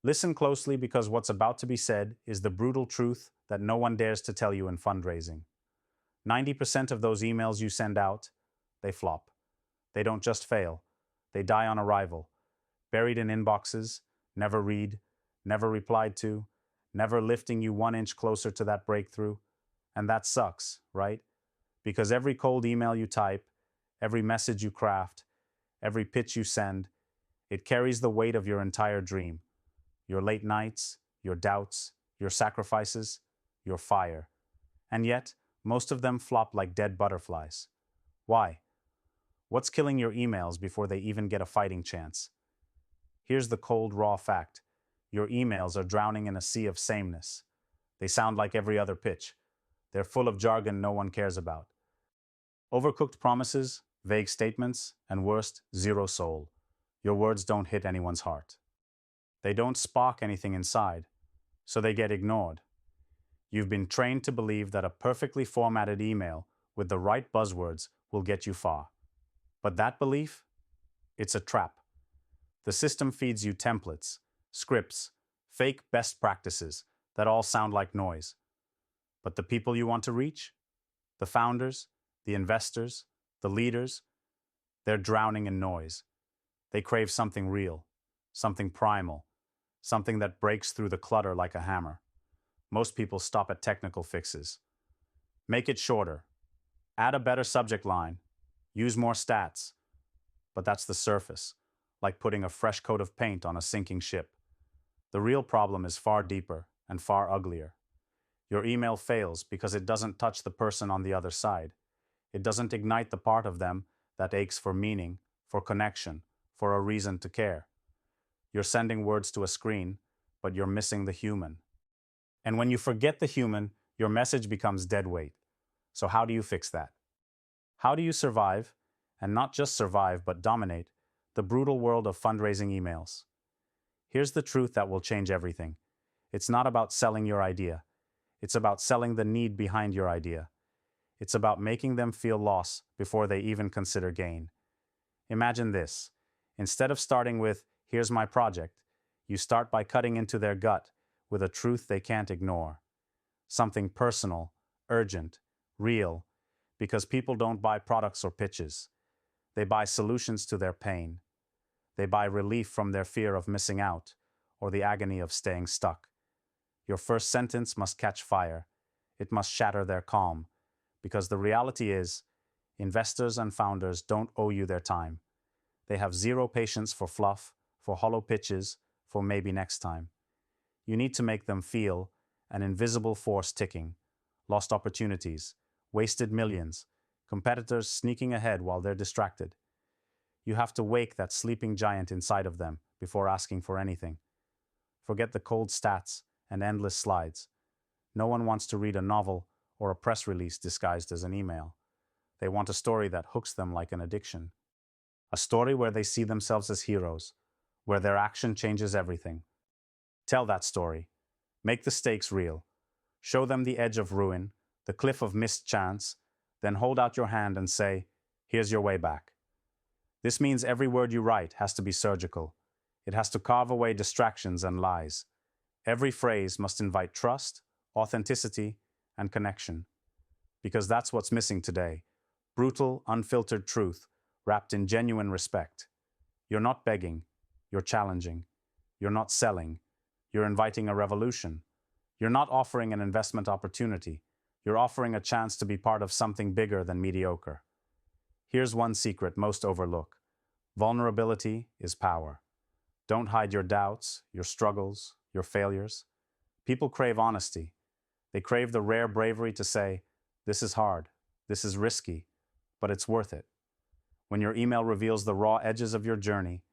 Listen closely because what's about to be said is the brutal truth that no one dares to tell you in fundraising. 90% of those emails you send out, they flop. They don't just fail, they die on arrival, buried in inboxes, never read, never replied to, never lifting you 1 inch closer to that breakthrough. And that sucks, right? Because every cold email you type, every message you craft, every pitch you send, it carries the weight of your entire dream. Your late nights, your doubts, your sacrifices, your fire. And yet, most of them flop like dead butterflies. Why? What's killing your emails before they even get a fighting chance? Here's the cold, raw fact. Your emails are drowning in a sea of sameness. They sound like every other pitch. They're full of jargon no one cares about. Overcooked promises, vague statements, and worst, zero soul. Your words don't hit anyone's heart. They don't spark anything inside, so they get ignored. You've been trained to believe that a perfectly formatted email with the right buzzwords will get you far. But that belief? It's a trap. The system feeds you templates, scripts, fake best practices that all sound like noise. But the people you want to reach? The founders, the investors, the leaders, they're drowning in noise. They crave something real, something primal, something that breaks through the clutter like a hammer. Most people stop at technical fixes. Make it shorter. Add a better subject line. Use more stats. But that's the surface, like putting a fresh coat of paint on a sinking ship. The real problem is far deeper and far uglier. Your email fails because it doesn't touch the person on the other side. It doesn't ignite the part of them that aches for meaning, for connection, for a reason to care. You're sending words to a screen, but you're missing the human. And when you forget the human, your message becomes dead weight. So how do you fix that? How do you survive, and not just survive but dominate, the brutal world of fundraising emails? Here's the truth that will change everything. It's not about selling your idea. It's about selling the need behind your idea. It's about making them feel loss before they even consider gain. Imagine this. Instead of starting with, "Here's my project," you start by cutting into their gut with a truth they can't ignore. Something personal, urgent, real, because people don't buy products or pitches. They buy solutions to their pain. They buy relief from their fear of missing out or the agony of staying stuck. Your first sentence must catch fire. It must shatter their calm, because the reality is, investors and founders don't owe you their time. They have zero patience for fluff, for hollow pitches, for maybe next time. You need to make them feel an invisible force ticking, lost opportunities, wasted millions, competitors sneaking ahead while they're distracted. You have to wake that sleeping giant inside of them before asking for anything. Forget the cold stats and endless slides. No one wants to read a novel or a press release disguised as an email. They want a story that hooks them like an addiction. A story where they see themselves as heroes, where their action changes everything. Tell that story. Make the stakes real. Show them the edge of ruin, the cliff of missed chance, then hold out your hand and say, "Here's your way back." This means every word you write has to be surgical. It has to carve away distractions and lies. Every phrase must invite trust, authenticity, and connection. Because that's what's missing today. Brutal, unfiltered truth wrapped in genuine respect. You're not begging. You're challenging. You're not selling. You're inviting a revolution. You're not offering an investment opportunity. You're offering a chance to be part of something bigger than mediocre. Here's one secret most overlook. Vulnerability is power. Don't hide your doubts, your struggles, your failures. People crave honesty. They crave the rare bravery to say, "This is hard, this is risky, but it's worth it." When your email reveals the raw edges of your journey,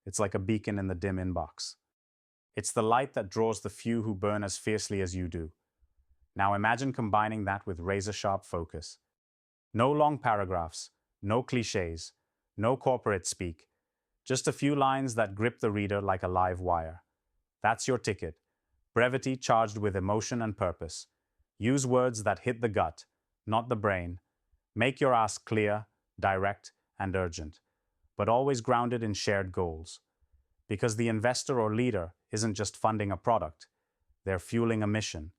it's like a beacon in the dim inbox. It's the light that draws the few who burn as fiercely as you do. Now imagine combining that with razor-sharp focus. No long paragraphs, no cliches, no corporate speak, just a few lines that grip the reader like a live wire. That's your ticket. Brevity charged with emotion and purpose. Use words that hit the gut, not the brain. Make your ask clear, direct, and urgent, but always grounded in shared goals. Because the investor or leader isn't just funding a product, they're fueling a mission.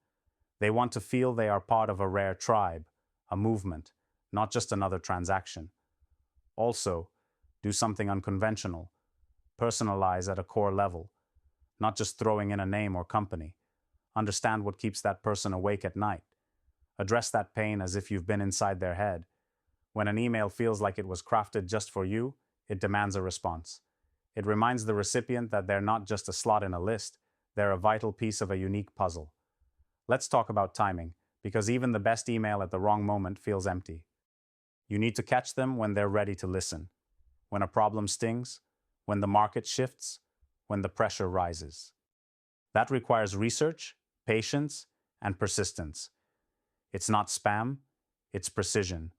They want to feel they are part of a rare tribe, a movement, not just another transaction. Also, do something unconventional. Personalize at a core level, not just throwing in a name or company. Understand what keeps that person awake at night. Address that pain as if you've been inside their head. When an email feels like it was crafted just for you, it demands a response. It reminds the recipient that they're not just a slot in a list, they're a vital piece of a unique puzzle. Let's talk about timing, because even the best email at the wrong moment feels empty. You need to catch them when they're ready to listen. When a problem stings, when the market shifts, when the pressure rises. That requires research, patience, and persistence. It's not spam, it's precision.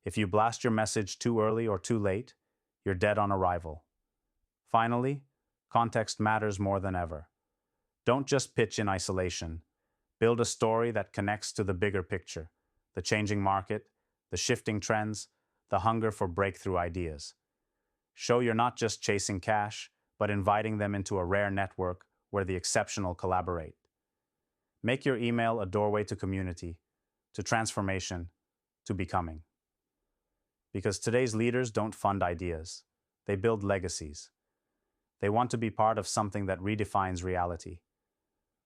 If you blast your message too early or too late, you're dead on arrival. Finally, context matters more than ever. Don't just pitch in isolation. Build a story that connects to the bigger picture, the changing market, the shifting trends, the hunger for breakthrough ideas. Show you're not just chasing cash, but inviting them into a rare network where the exceptional collaborate. Make your email a doorway to community, to transformation, to becoming. Because today's leaders don't fund ideas, they build legacies. They want to be part of something that redefines reality.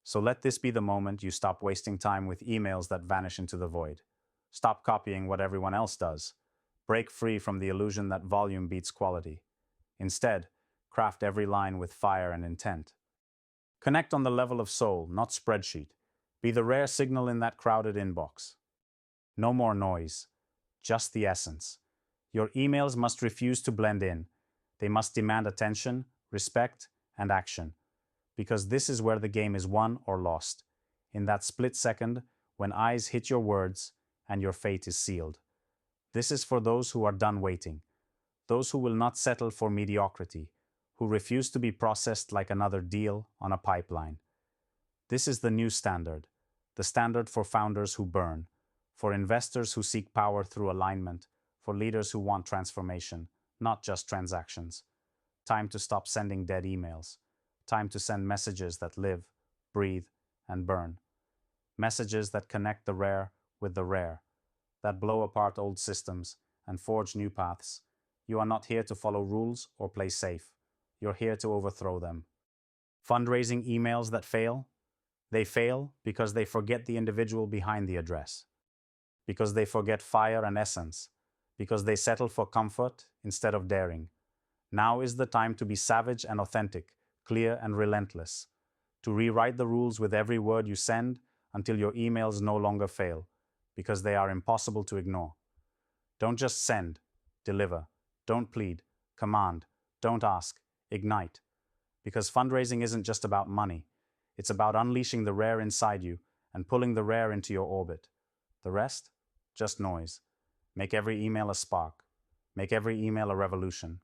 So let this be the moment you stop wasting time with emails that vanish into the void. Stop copying what everyone else does. Break free from the illusion that volume beats quality. Instead, craft every line with fire and intent. Connect on the level of soul, not spreadsheet. Be the rare signal in that crowded inbox. No more noise, just the essence. Your emails must refuse to blend in. They must demand attention, respect, and action. Because this is where the game is won or lost. In that split second, when eyes hit your words and your fate is sealed. This is for those who are done waiting. Those who will not settle for mediocrity, who refuse to be processed like another deal on a pipeline. This is the new standard, the standard for founders who burn, for investors who seek power through alignment, for leaders who want transformation, not just transactions. Time to stop sending dead emails. Time to send messages that live, breathe, and burn. Messages that connect the rare with the rare, that blow apart old systems and forge new paths. You are not here to follow rules or play safe. You're here to overthrow them. Fundraising emails that fail? They fail because they forget the individual behind the address, because they forget fire and essence, because they settle for comfort instead of daring. Now is the time to be savage and authentic, clear and relentless, to rewrite the rules with every word you send until your emails no longer fail, because they are impossible to ignore. Don't just send, deliver. Don't plead, command. Don't ask, ignite. Because fundraising isn't just about money. It's about unleashing the rare inside you and pulling the rare into your orbit. The rest? Just noise. Make every email a spark. Make every email a revolution.